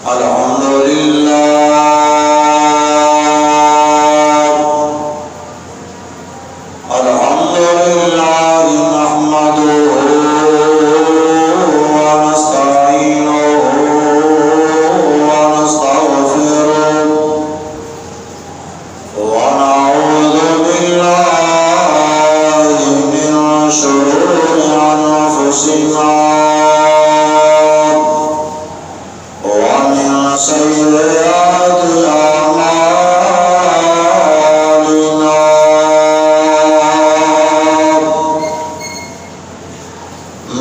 الحمد لله نحمده ونستعينه ونستغفره ونعوذ بالله من شرور أنفسنا سيئات أعمالنا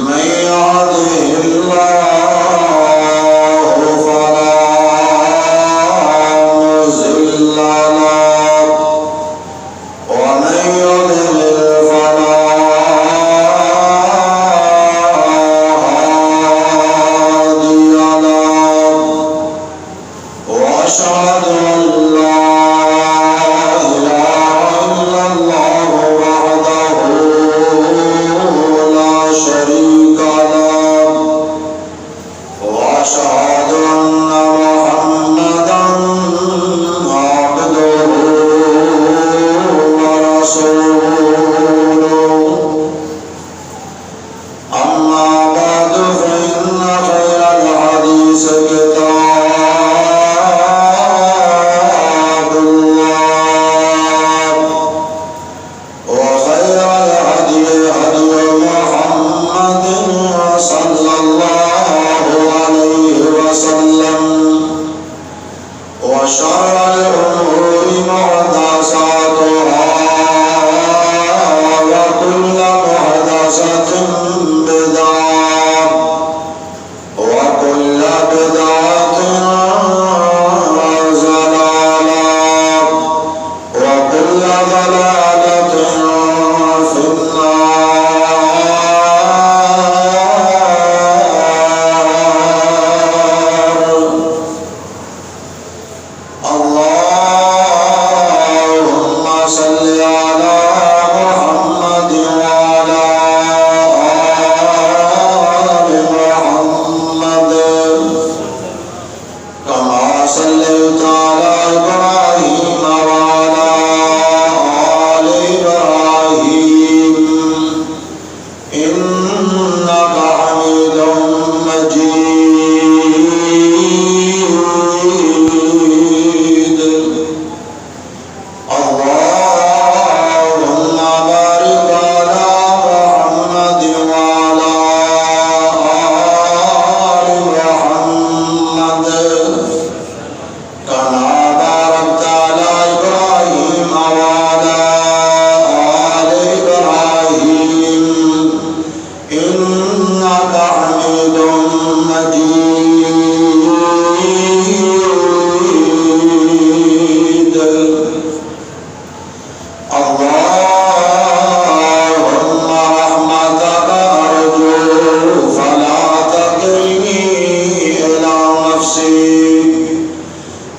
من يهده الله فلا مضل له ومن يضلل فلا هادي له وأشهد أن لا إله إلا الله وحده لا شريك له وأشهد أن محمدا عبده ورسوله أما بعد فإن خير الحديث كتاب الله وخير الهدي هدي محمد صلى الله عليه وسلم وشر الأمور محدثاتها وكل محدثة بدعة وكل بدعة ضلالة وكل ضلالة في النار. اللهم صل على محمد وعلى آل محمد كما صليت على إبراهيم وعلى آل إبراهيم إنك حميد مجيد. اللهم بارك على محمد وعلى آل محمد كما باركت على إبراهيم وعلى آل إبراهيم إنك حميد مجيد. اللهم رحمتك أرجو فلا تكلني إلى نفسي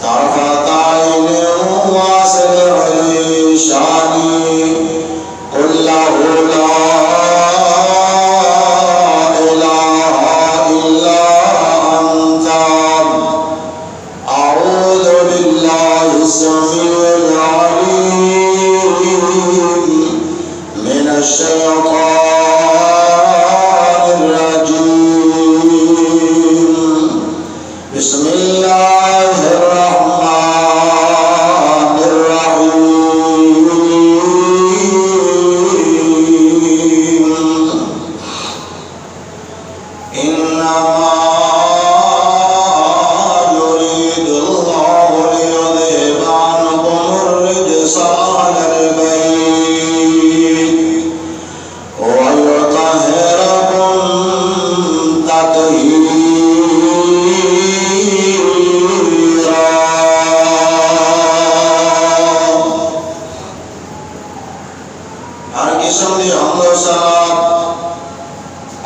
طرفة عين واصلح لي شأني كله لا إله إلا أنت أعوذ بالله السميع العليم من الشيطان الرجيم. بسم الله الرحمن الرحيم. إنما يريد الله ليذهب عنكم الرجس أهل البيت ويطهركم تطهيرا. ہر قسم دی حمد و ثنا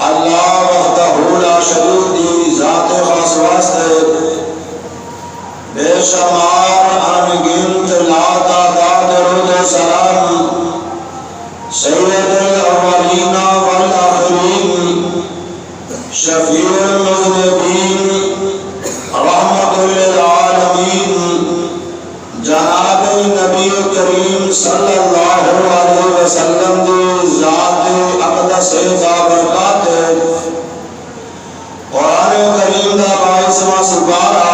اللہ وحدہ لا شریک دی ذات خاص واسطے بے شمار انگنت لا تعداد درود و سلام سید الاولین والآخرین شفیع المذنبین رحمت کریم صلی اللہ علیہ وسلم دی ذات اقدس با برکات قرآن کریم دا 22واں سپارہ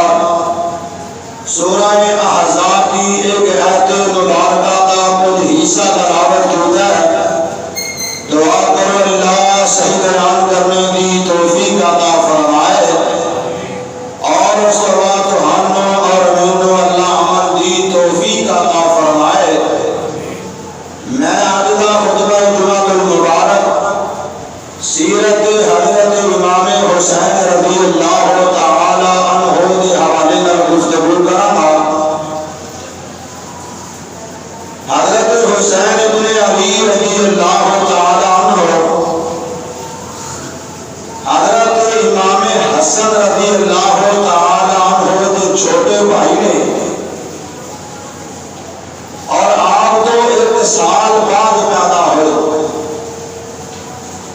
سورہ احزاب کی ایک آیت مبارکہ دا کچھ حصہ تلاوت کیتا ہے۔ دعا کرو اللہ صحیح بیان کرنے کی توفیق عطا فرمائے اور اس کے بعد تہانوں اور مینوں اللہ عمل دی توفیق عطا فرمائے۔ میں آج دا خطبہ جمعہ المبارک سیرت حضرت امام حسین رضی اللہ تعالی عنہ کے حوالے نال گفتگو کراں۔ حضرت حسین ابن علی رضی اللہ تعالی عنہ حضرت امام حسن رضی اللہ تعالی عنہ کے چھوٹے بھائی نے اور آپ تو 1 سال بعد پیدا ہوئے۔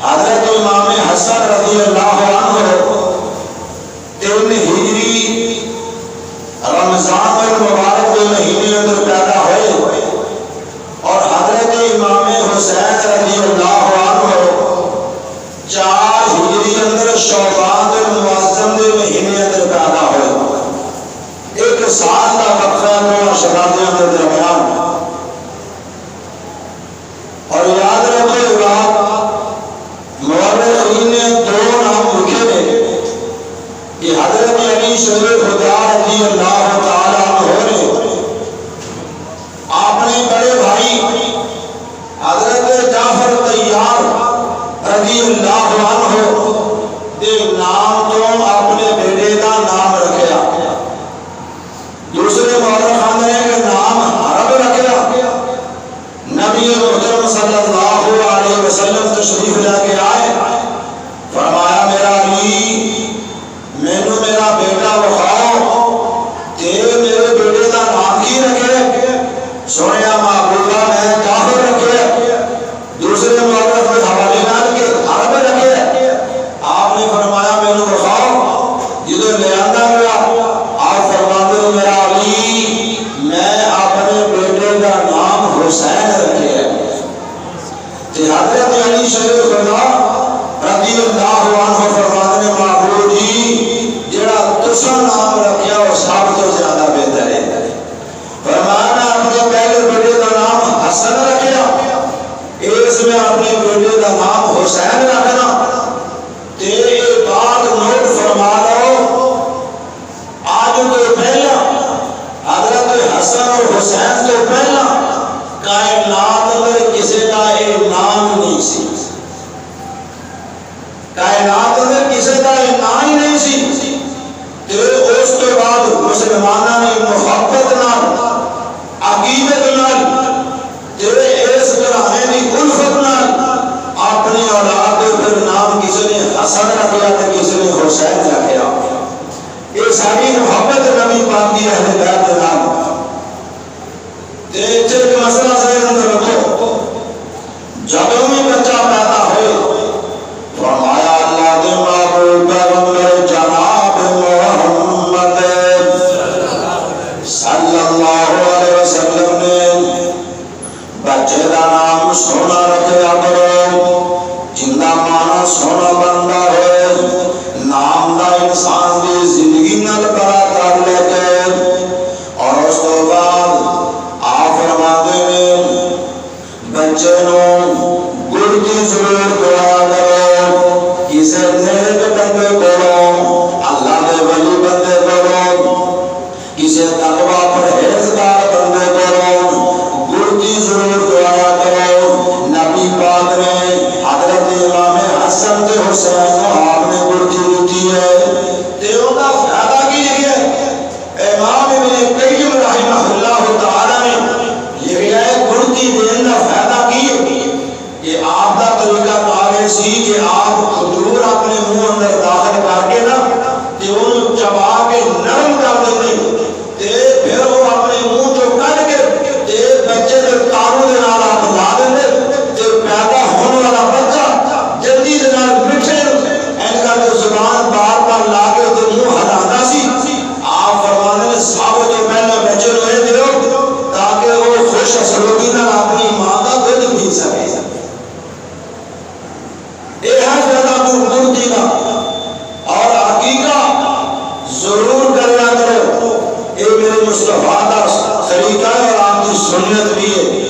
حضرت امام حسن رضی اللہ عنہ 3 ہجری رمضان المبارک کے مہینے اندر پیدا ہوئے اور حضرت امام حسین رضی اللہ عنہ 4 ہجری اندر شعبان المعظم کے مہینے اندر پیدا ہوئے۔ 1 سال کا وقفہ دونوں شہادتوں کے درمیان۔ اور یاد رکھو مورخین نے 2 نام لکھے ہیں کہ حضرت علی شریف خدا رضی اللہ تعالی عنہ نے اپنے بڑے بھائی حضرت جعفر طیار رضی اللہ عنہ کے نام تو اپنے بیٹے کا نام رکھا۔ دوسرے مورخان نے کہ نام حرب رکھا۔ نبی محترم صلی اللہ علیہ وسلم تشریف لے کے آئے، فرمایا میرا علی مینوں میرا بیٹا بخاؤ تے میرے بیٹے کا نام کی رکھے؟ سنیا محبوبہ میں جعفر رکھے۔ دوسرے مورخ کے حوالے نال کے حرب رکھے۔ آپ نے فرمایا مینوں بخاؤ جدو لے آندا گیا آپ فرماتے ہو میرا علی میں اپنے بیٹے کا نام حسین رکھے ہے۔ تے حضرت علی شریف خدا رضی اللہ عنہ فرماتے ہیں محبوب جی جڑا تساں نام رکھیا وہ سب تو زیادہ بہتر ہے۔ فرمایا اپنے پہلے بیٹے کا نام حسن رکھیا، اس میں اپنے بیٹے کا نام حسین رکھنا۔ تے یہ بات نوٹ فرما لو آج تو پہلا حضرت حسن اور حسین تو پہلا کائنات میں کسی کا یہ نام نہیں سی۔ کائنات میں کسی کا یہ نام ہی نہیں سی۔ تے اس کے بعد مسلمانوں نے محبت نال عقیدت نال تے اس گھرانے کی الفت نال اپنی اولاد کے پھر نام کسی نے حسن رکھا تے کسی نے حسین رکھا۔ یہ ساری محبت نبی پاک کی اہل بیت کے نام۔ تے ایک مسئلہ ذہن اندر رکھو، جب بھی بچہ پیدا ہوئے فرمایا اللہ دے محبوب پیغمبر جناب محمد صلی اللہ علیہ وسلم نے بچے کا نام سونا رکھا کرو، جندا مانا سونا بنتا ہے، نام دا انسان کی زندگی نال بڑا تعلق ہے۔ اور اس کے بعد آپ فرماتے ہیں مصطفیٰ کا طریقہ ہے اور آپ کی سنت بھی ہے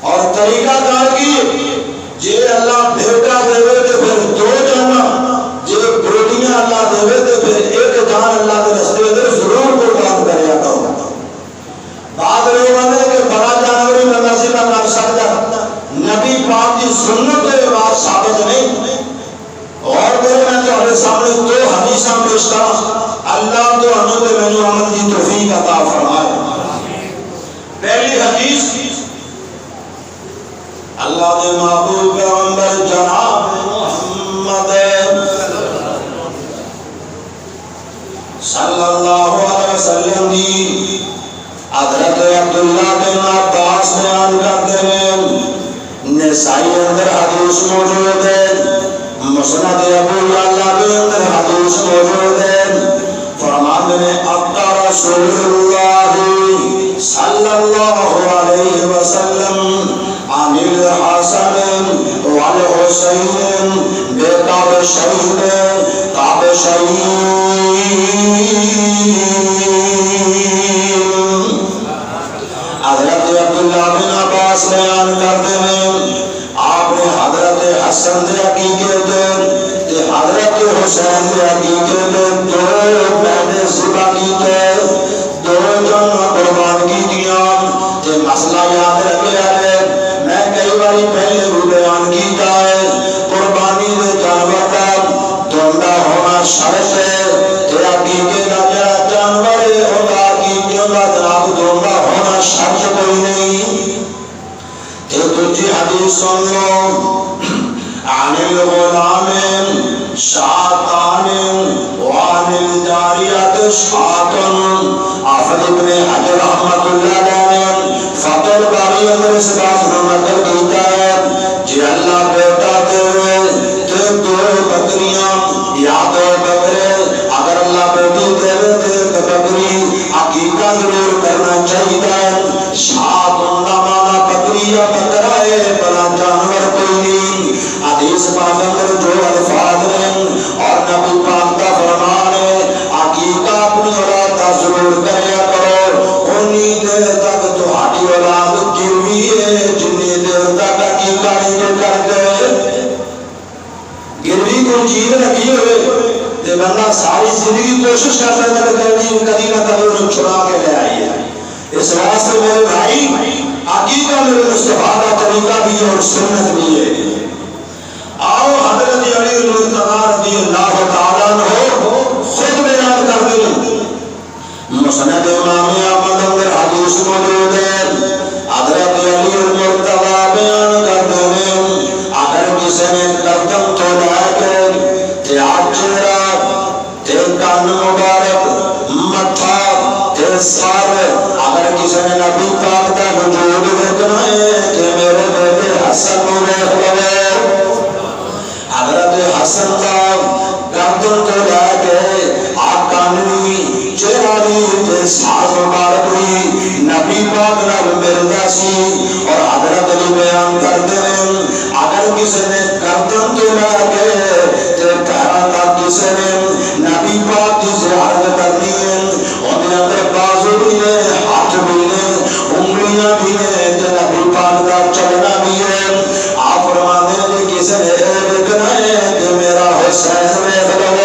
اور طریقہ کار کی جے اللہ بھیٹا دے تو پھر دو جانا جے بیٹیاں اللہ دے تو پھر ایک جان اللہ کے رستے دے ضرور قربان کریا کرو بعد لوگ آنے کہ بڑا جانوری بندہ سے نہ کر سکتا نبی پاک کی سنت کے بعد ثابت نہیں اور میرے میں تو ہمارے سامنے دو حدیثاں پیش کرا اللہ تو ہمیں تو میں نے عمل کی توفیق عطا فرمائے پہلی حدیث اللہ نے محبوب پیغمبر جناب محمد صلی اللہ علیہ وسلم دی حضرت عبداللہ بن عباس بیان کرتے ہیں نسائی اندر حدیث موجود ہے مسند ابو یعلا کے اندر حدیث موجود ہے فرماتے ہیں ابتا رسول اللہ صلی اللہ علیہ وسلم عن الحسن والحسین بے کعب شہید کعب شہید حضرت عبداللہ بن عباس بیان کرتے ہیں آپ نے حضرت حسن دے عقیقے دے حضرت حسین دے عقیقے دے دو پہلے ذبح کیتے دو جن قربان کی دیا تے مسئلہ یاد رکھے ہے میں کئی باری پہلے بھی بیان کیتا ہے قربانی دے جانور کا دوندا ہونا شرط ہے تے عقیقے کا جڑا جانور ہے ہوگا عقیقے کا جناب دوندا ہونا شرط کوئی نہیں تے دوسری حدیث سن لو عن الغلام شاتان وعن الجاریت شاتن حافظ ابن حجر رحمت اللہ علیہ فتح الباری اندر اس بات میں نقل کیتا ہے جی اللہ بیٹا دے تے دو بکریاں یا دو بکرے اگر اللہ بیٹی دے تے بکری عقیقہ ضرور کرنا چاہیے شاتن کا معنی بکری یا بکرا ہے بلا جانور کوئی نہیں حدیث پاک اندر جو الفاظ ہیں اور نبی پاک کا فرمان ہے عقیقہ اپنی اولاد کا ضرور کریا کرو انی دیر تک تہاڈی اولاد گروی ہے جنی دیر تک عقیقہ نہیں کرتے گروی کوئی چیز رکھی ہوئے تے بندہ ساری زندگی کوشش کرتا ہے کہ کبھی نہ کبھی انہیں چھڑا کے لے آئی ہے اس واسطے میرے بھائی عقیقہ میرے مصطفیٰ کا طریقہ بھی ہے اور سنت بھی ہے آؤ حضرت علی رضی اللہ تعالیٰ عنہ خود بیان کر دیں مسند امام احمد اندر حدیث موجود ہے حضرت علی المرتضی بیان کرتے ہیں اگر کسی نے گردن تو لائے تے چہرہ تے کان مبارک متھا تے سر اگر کسی نے نبی پاک کا وجود دیکھنا ہے کہ میرے بیٹے حسن کو دیکھ لو حضرت حسن کا گردن کو لے کے آپ کانوی چہرانی تے ساز مبارک ہوئی نبی پاک نال ملدا سی اور حضرت علی بیان کرتے ہیں اگر کسی نے گردن تو لے کے تے پیروں تک کسی نے نبی پاک کی زیارت کرنی ہے اور اندر بازو بھی ہے ہاتھ بھی ہے انگلیاں بھی ہیں تے نبی پاک کا چلنا بھی ہے آپ فرماتے ہیں کہ کسی نے دیکھنا ہے کہ میرا حسین دیکھ لو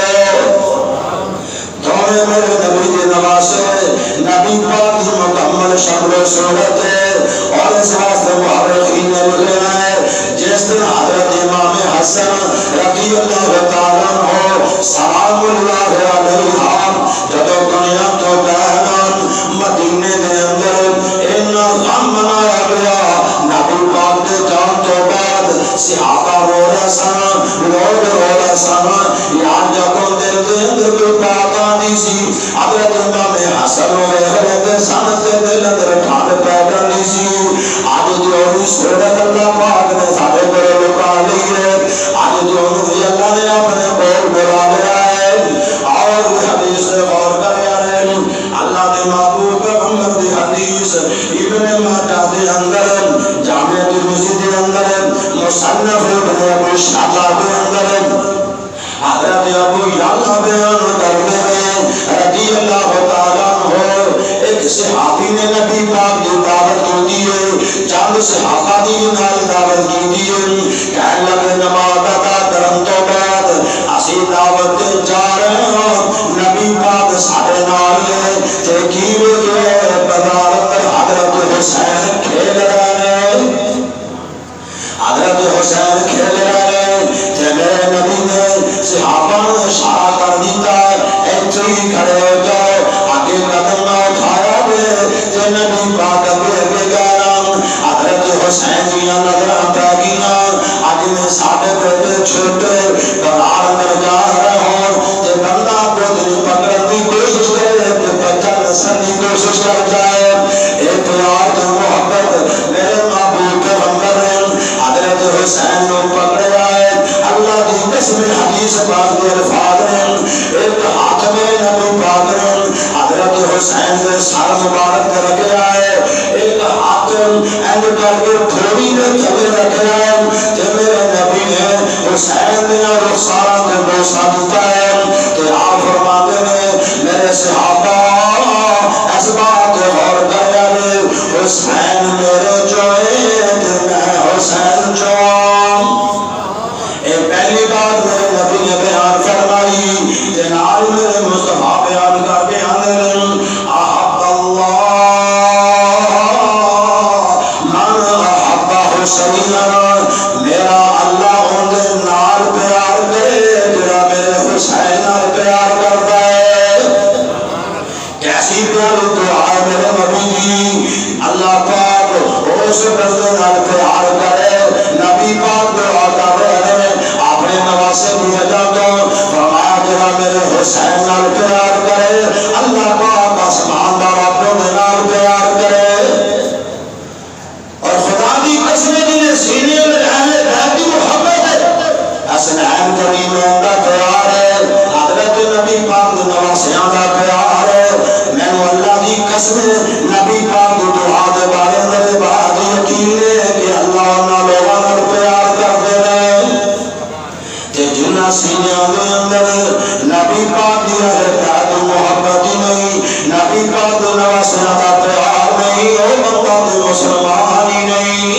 دونوں میرے نبی کے نواسے نبی پاک کی مکمل شکل و صورت ہے اور اس واسطے مورخین نے لکھا ہے جس دن حضرت امام حسن رضی اللہ تعالیٰ عنہ سلام اللہ علیہ جب دنیا تو بہن مدینے کے اندر اتنا غم منایا گیا نبی پاک کے جان تو بعد صحابہ رو رہا سن لوگ رو رہا سن یہاں جب دل کے اندر کوئی بات آتی سی حضرت امام حسن رو رہے سن سے دل اندر ٹھانڈ پیدا نہیں سی آج جو صورت اللہ پاک نے سارے بڑے لکا لی ہے آج جو اللہ نے اپنے قول بلا لیا ہے اور حدیث سے غور کر رہے ہیں اللہ نے محبوب پیغمبر دی حدیث ابن ماجہ دے اندر جامع ترمذی دے اندر مصنف ابن ابی شیبہ دے اندر حضرت ابو یعلا بیان کرتے ہیں رضی اللہ تعالیٰ عنہ ایک نے نبی پاک کی دعوت کی دیئے چند صحابہ دی نال دعوت کی دیئے کہنے لگے نماز ادا کرن تو بعد اسی دعوت دے جا رہے ہیں نبی پاک سارے نال لے تے کیویں کہ بازار اندر حضرت حسین کھیل رہے ہیں حضرت حسین کھیل رہے ہیں تے میرے نبی نے صحابہ نے اشارہ کر دیتا ایتھے ہی کھڑے ہو جاؤ آگے قدم نہ اٹھایا تے نبی پاک اگے گیا حضرت حسین دیاں نظراں پہ گیاں اج میں ساڈے بیٹے چھوٹے بازار اندر جا رہے ہوں تے بندہ کو پکڑن کی کوشش کرے تے بچہ نسن کی کوشش کر جائے اے پیار تے محبت میرے محبوب پیغمبر نے حضرت حسین کو پکڑا ہے اللہ کی قسم حدیث پاک کے الفاظ ہیں ایک ہاتھ میں نبی پاک نے حضرت حسین کے سر مبارک رکھا ہے ایک ہاتھ اینڈ کر کے تھوڑی نے تھلے رکھا ہے کہ میرے نبی نے حسین نے رخسارا کو بوسا دیتا ہے کہ آپ فرماتے ہیں میرے صحابہ اس بات غور کریا نے حسین میرے جو ہے میں حسین جو اے پہلی بات میرے نبی نے بیان فرمائی جناب میرے مصطفیٰ بیان کر کے آنے احب اللہ من احب حسین میرا اللہ ان کے نال پیار کرے جڑا میرے حسین نال پیار کرتا ہے کیسی پیاری دعا ہے میرے نبی کی اللہ پاک اس بندے نال پیار کرے نبی پاک دعا کر رہے ہیں اپنے نواسے کی وجہ تو فرمایا جڑا میرے حسین نال پیار کرے اللہ پاک آسمان دا رب دے نال پیار کرے اور خدا دی قسم جنہیں سینے میں اہل بیت کی محبت ہے حسنین کریم دا پیار ہے حضرت نبی پاک دے نواسیاں دا پیار ہے میں اللہ دی قسم نبی پاک دی دعا دے بارے میرے بعد یقین ہے کہ اللہ انہاں لوگاں نال پیار کردے نے تے جنہاں سینیاں دے اندر نبی پاک دی اہل بیت محبت ہی نہیں نبی پاک دے نواسیاں دا پیار نہیں او بندہ تے مسلمان ہی نہیں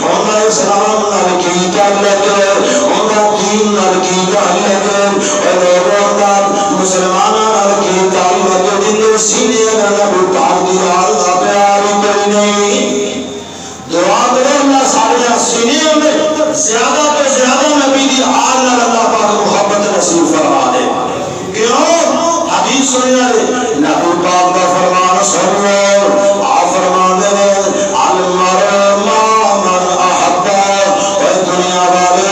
انہاں اسلام نال کی تعلق انہاں دین نال کی تعلق اور لوگوں دا مسلماناں نال کی تعلق جن سینے اگر نبی پاک دی آل دا پیار ہی کوئی نہیں دعا کرو اللہ سارے سینے میں زیادہ تو زیادہ نبی دی آل نال اللہ پاک محبت نصیب فرما دے کیوں حدیث سنیا نبی پاک دا فرمان سنو آپ فرمان دے المرء مع من احب اے دنیا والے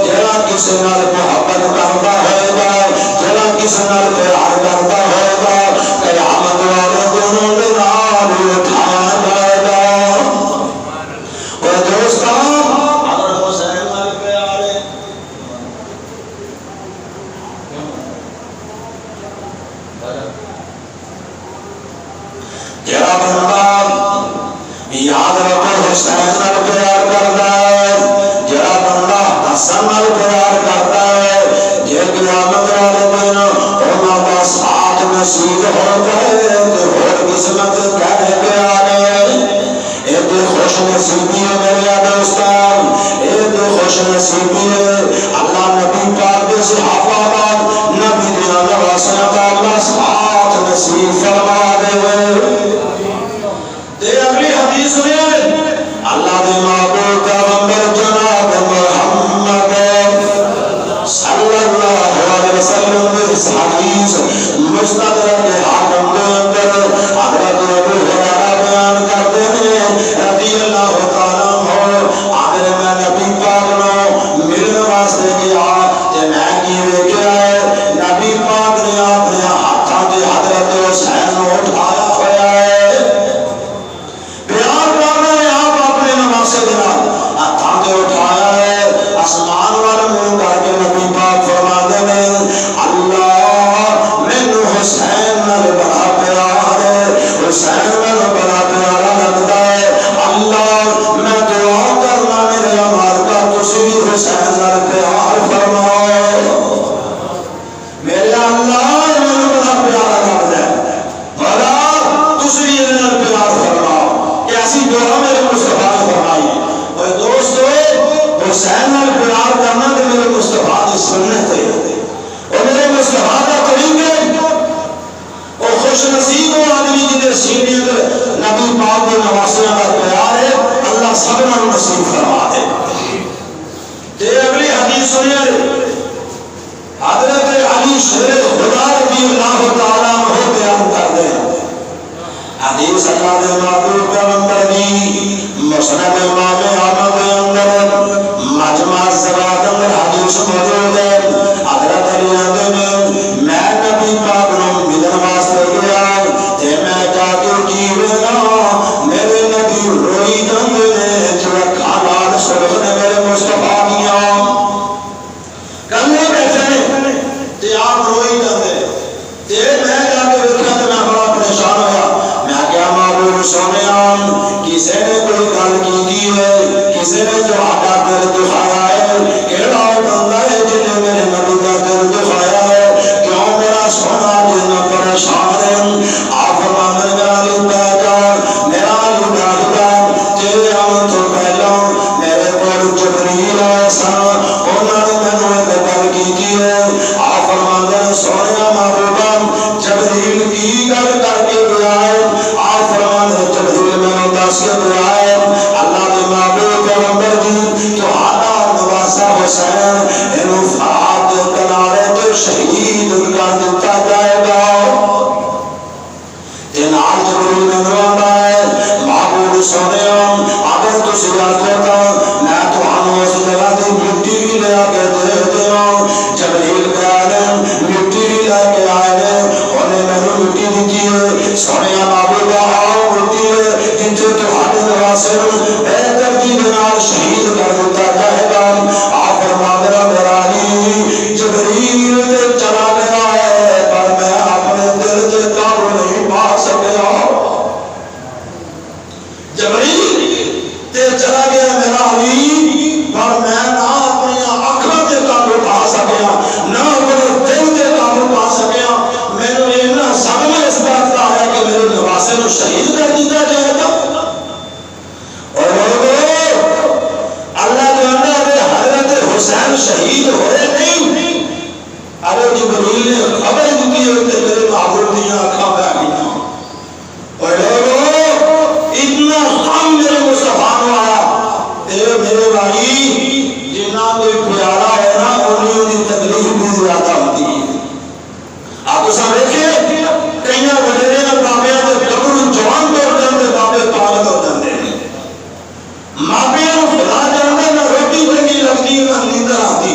جڑا کسی نال محبت کرتا ہوئے گا جڑا کسی نال پیار کرتا ہوئے گا قیامت والے دنوں دے نال اٹھایا جائے گا اے دوستان اگر حسین نال پیار ہے جڑا بندہ یاد رکھو حسین نال پیار کرتا ہے جڑا بندہ حسن نال پیار کرتا ہے جے قیامت والے دن انہاں دا ساتھ نصیب ہو جائے تے ہور قسمت کہنے پہ آنے اے تے خوش نصیبی ہے میرے دوستان اے تے خوش نصیبی ہے اللہ نبی پاک دے صحابہ پاک نبی دے نواسیاں دا اللہ ساتھ نصیب فرما دے تے اگلی حدیث میں اللہ دے سینے اندر نبی پاک کے نواسیاں کا پیار ہے، اللہ سبنا نصیب فرما دے۔ تے اگلی حدیث سنیے، حضرت علی شیر خدا رضی اللہ تعالیٰ عنہ بیان کر دے۔ حدیث اللہ دے محبوب پیغمبر دی مسند امام احمد دے اندر مجمع الزوائد اندر حدیث موجود ہے۔ حضرت علی آندے میں نبی پاک نو ملن واسطے گیا تے میں جا کے کیویں میرے نبی روئی جاندے نے، جو اکھاں نال سرخ نے میرے مصطفیٰ دیاں کلے بیٹھے تے آپ روئی جاندے تے میں جا کے ویکھیا تے میں بڑا پریشان ہویا۔ سونیا کسی نے کوئی گل کی ہے، کسی نے جو آڈا دل دکھایا ہے، کیڑا بندہ ہے جن نے میرے نبی کا دل دکھایا ہے، کیوں میرا سونا جن پریشان ہے؟ آپ فرمانے میرا لیتا جا، میرا لیتا جا، تیرے آن تو پہلا میرے کو جبریل ایسا انہوں نے میں نے گل کی ہے۔ آپ فرمانے سونیا محبوبہ جبریل کی گل کر کے گیا ہے، اللہ کے محبوب پیغمبر دی تو آدھا نواسا حسین انہوں فات کنارے تو شہید کر دیتا جائے گا۔ تینال جبریل میں نوانا ہے محبوب سونے اگر تو سیاد ہوتا میں تو آنوں اس جگہ دی مٹی بھی لے آگے دے دیا۔ جبریل بیان مٹی بھی لے کے آئے نے انہیں میں نے مٹی دی ہے سونے محبوب آؤ مٹی ہے جنچے تو آنے نواسے بہتر کی بنار شہید کر دیتا جائے گا۔ آپ فرمانا میرا علی جبریل تے چلا گیا ہے پر میں اپنے دل کے قابو نہیں پا سکیا۔ جبریل تے چلا گیا میرا علی پر میں نہ اپنی آنکھوں تے قابو پا سکیا، نہ اپنے دل تے قابو پا سکیا۔ میں نے اتنا صدمہ اس بات کا ہے کہ میرے نواسے کو شہید کر دیتا جائے گا۔ اور اللہ جانتا ہے حضرت حسین شہید ہوئے نہیں، ارے جبریل نے خبر دی کہ میرے محبوب دیا آنکھاں بہ گئی۔ اور اتنا غم میرے مصطفیٰ کو آیا تے میرے بھائی جنہ کوئی پیارا ہے نا انہیں دی تکلیف بھی زیادہ ہوتی ہے۔ آپ اسا دیکھیں کئیاں وڈیرے بابے دے قبر جوان کر دے بابے پاگل ہو جاندے ہیں، ماپیاں نو خدا جاندے نہ روٹی چنگی لگتی نہ نیندر آتی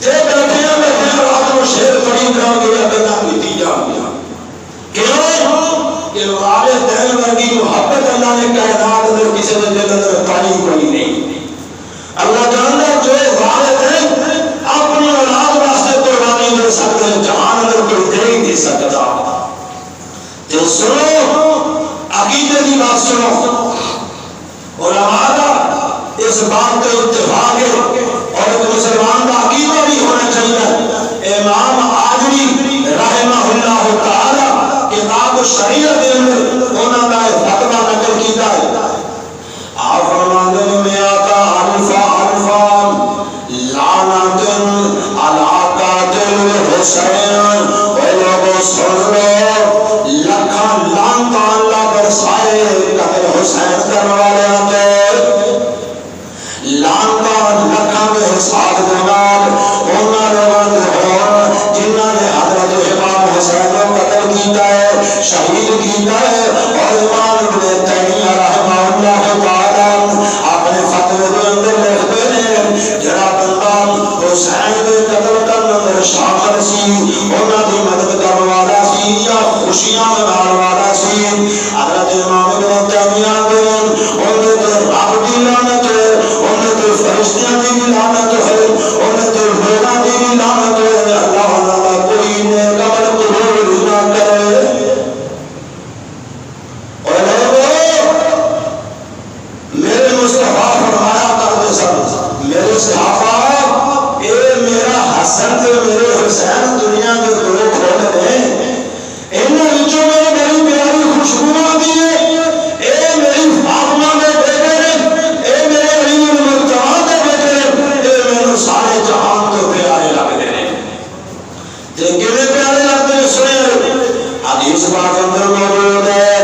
تے بیٹھیاں بیٹھیاں رات کو شیر پڑھی جاؤ گے گلا پیتی جاؤ گے۔ کیوں کہ والدین ورگی محبت اللہ نے کائنات اندر کسی نے دل اندر پائی کوئی نہیں۔ اللہ جانتا جو والدین اپنی اولاد واسطے قربانی دے سکتے ہیں جہان اندر کوئی دے ہی نہیں سکتا۔ تو سنو عقیدے کی بات سنو، علماء کا اس بات کا اتفاق ہے اور ایک مسلمان کا عقیدہ بھی ہونا چاہیے۔ امام آجری رحمہ اللہ تعالی کتاب شریعت دے اندر انہوں نے فتویٰ نقل کیتا ہے۔ آپ فرماتے میں آتا الفا لعنت علی قاتل حسین، اے لوگوں سن لو لکھاں لعنت اللہ برسائے قتل حسین کرنے والے آتے، لعنت لکھاں کے حساب دماغ انہوں نے جنہوں نے حضرت امام حسین کو قتل کیتا ہے، شہید کیتا ہے۔ اور امام ابن تیمیہ رحمہ اللہ تعالی اپنے فتوے کے اندر لکھتے ہیں جڑا بندہ حسین کے قتل کرنے میں شامل سی انہاں دی مدد کرنے والا سی یا خوشیاں منانے والا سی، حضرت امام ابن تیمیہ دے انہاں تے رب دی لعنت ہے، انہاں تے فرشتیاں دی لعنت ہے، انہاں تے لوکاں دی لعنت ہے۔ اللہ تعالی کوئی نیک عمل قبول نہ کرے۔ اور میرے مصطفیٰ فرمایا کرتے سن میرے صحابہ اے میرا حسن تے میرے حسین دنیا کے دو کھول نے، انہاں وچوں میری پیاری خوشبو آتی ہے، اے میری فاطمہ دے بیٹے نے، اے میرے علی المرتضیٰ دے بیٹے نے، اے میرے سارے جہان تو پیارے لگتے ہیں۔ تے کیویں پیارے لگتے ہیں سنے حدیث پاک اندر موجود ہے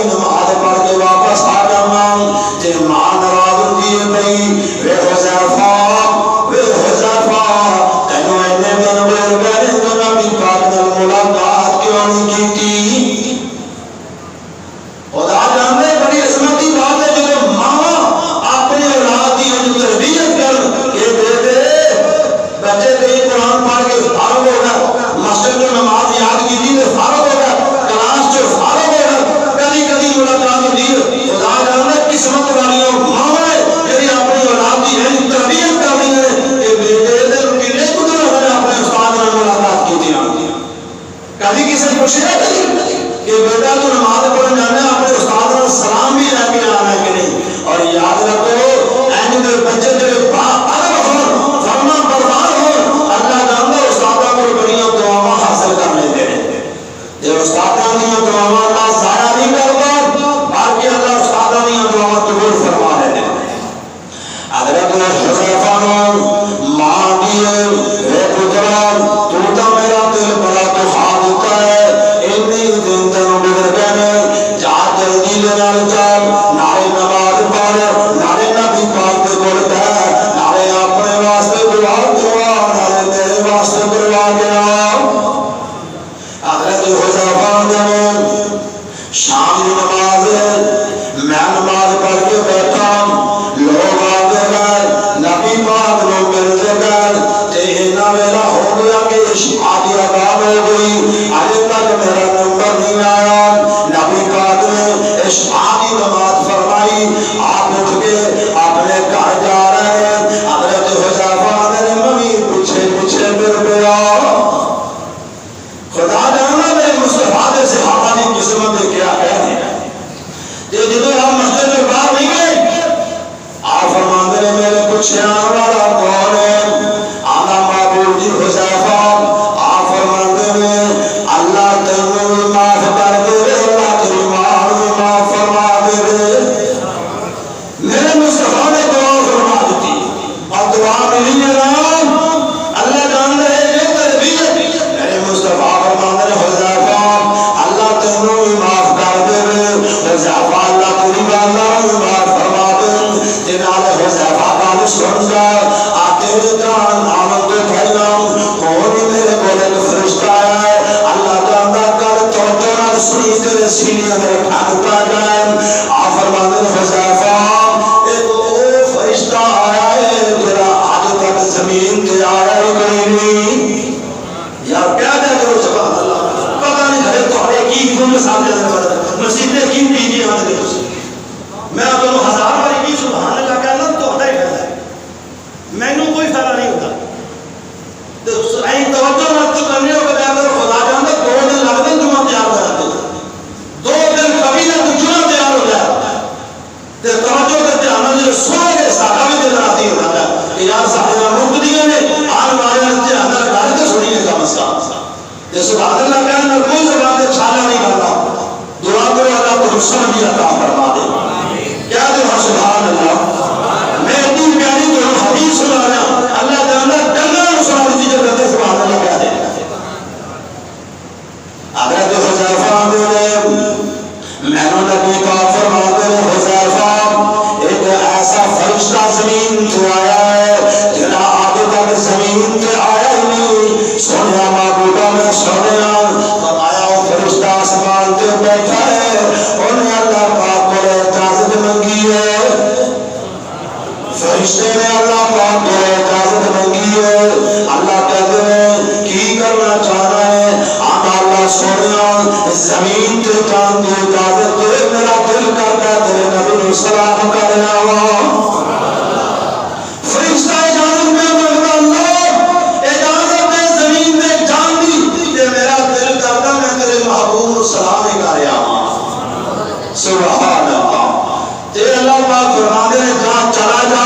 نماز پڑھ کے واپس آ پوچھنے والا کون ہے؟ آنا معبود دی حذیفہ آپ فرماتے ہیں اللہ تینوں معاف کر دے، اللہ تیری ماں بھی معاف فرما دے۔ میرے مصطفیٰ نے دعا فرما دیتی اور دعا ملی ہے نا، اللہ جان رہے ہیں تربیت۔ میرے مصطفیٰ فرماتے ہیں حذیفہ اللہ تینوں بھی معاف کر دے، حذیفہ اللہ تیری گالاں بھی معاف فرما دے۔ جنال حذیفہ گل سن جا آتے جان آمد پہلا کون میرے کو ایک فرشتہ آیا ہے، اللہ جانتا کر تو سنی تیرے سینے میں ٹھان پا جائے۔ آپ فرماتے ہیں حذیفہ ایک وہ فرشتہ آیا ہے جڑا آج تک زمین تے آیا ہی کوئی نہیں۔ یار کیا دے کرو سبحان اللہ، پتہ نہیں گھر تھوڑے کی کیوں مثال دے دے مسجد کی دی آج دے تسی میں تمہیں 1000 بار کی سبحان اللہ کہنا تو ہی فائدہ ہے، مینوں کوئی فائدہ نہیں ہوتا۔ تو این توجہ نہ تو کرنے ہو کہ اگر خدا جانتا 2 دن لگ دیں جمعہ تیار ہو جاتے، 2 دن کبھی نہ تو جمعہ تیار ہو جائے تے توجہ کرتے ہمیں جو سو گے ساڈا بھی دل راضی ہو جاتا ہے کہ یار ساڈے نال مفت دیے نے آن والے تے اندر گل تے سنیے کم از کم۔ تے سبحان اللہ کہنا کوئی زبان تے چھالا نہیں کرتا، دعا کرو اللہ کو حسن بھی عطا فرما دے۔ کیا دے سبحان اللہ، میں اتنی پیاری تو حدیث سنا رہا اللہ جانا ڈنگا سنا دی جو کہتے سبحان اللہ کیا دے۔ حضرت حذیفہ نے میں نے نبی کا فرماتے ہیں حذیفہ ایک ایسا فرشتہ زمین تو آیا ہے جنا آگے تک زمین تے آیا ہی نہیں۔ سونیا معبودہ میں سونیا فرمایا وہ فرشتہ آسمان تے بیٹھا ہے، انہیں اللہ پاک کو اجازت منگی ہے، فرشتے نے اللہ پاک کو اجازت منگی ہے۔ اللہ کہتے ہیں کی کرنا چاہنا ہے؟ آنا اللہ سونیا زمین تے جان دی اجازت دے، میرا دل کرتا ہے تیرے نبی نے سلام کرنا ہوا۔ فرشتہ اجازت میں منگتا اللہ اجازت دے زمین تے جان دی تے میرا دل کرتا میں تیرے محبوب کو سلام ہی کر رہا ہوں۔ سبحان اللہ۔ تے اللہ پاک فرماتے ہیں جہاں چلا جا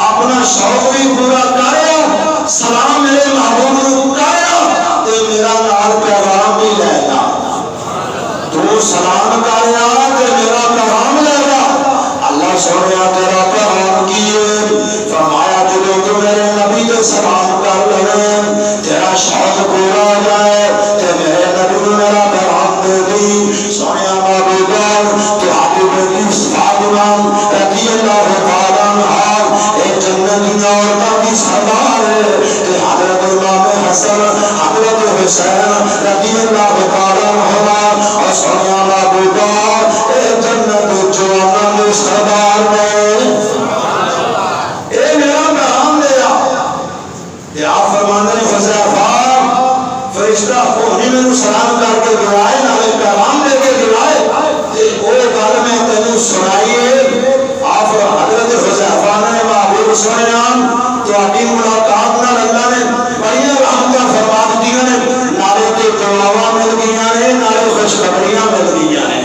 اپنا شوق بھی پورا کریا، سلام میرے محبوب کو کریا تے میرا نال پیغام بھی لے جا۔ تو سلام کریا تے میرا پیغام لے جا۔ اللہ سونیا تیرا پیغام کیے فرمایا جدوں تو میرے نبی کے سلام کر لے تیرا شوق پورا ہو جائے تے میرے نبی نے میرا پیغام دے دی۔ سونیا معبودان تو حبیب کی فاطمہ رضی اللہ تعالیٰ عنہا ایک جنتی عورتوں کی سردار ہے کہ حضرت امام حسن حضرت حسین رضی اللہ تعالیٰ عنہ اور سونیا معبودان ایک جنت جوانوں کے سردار میں اے میرا پیغام لیا کہ آپ فرمانے حذیفہ فرشتہ کوہنی میں سلام کر کے گرائے نالے پیغام لے کے گرائے تے وہ گل میں تینوں سنائیے۔ آپ حضرت حذیفہ نے محبوب سنیا تہاڈی ملاقات نال اللہ نے بڑی رحمتاں فرما دتیاں نے، نالے تے دعاواں مل گئیاں نے، نالے خوشخبریاں مل گئیاں نے۔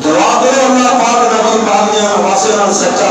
دعا کرو اللہ پاک نبی پاک دے واسطے نال سچا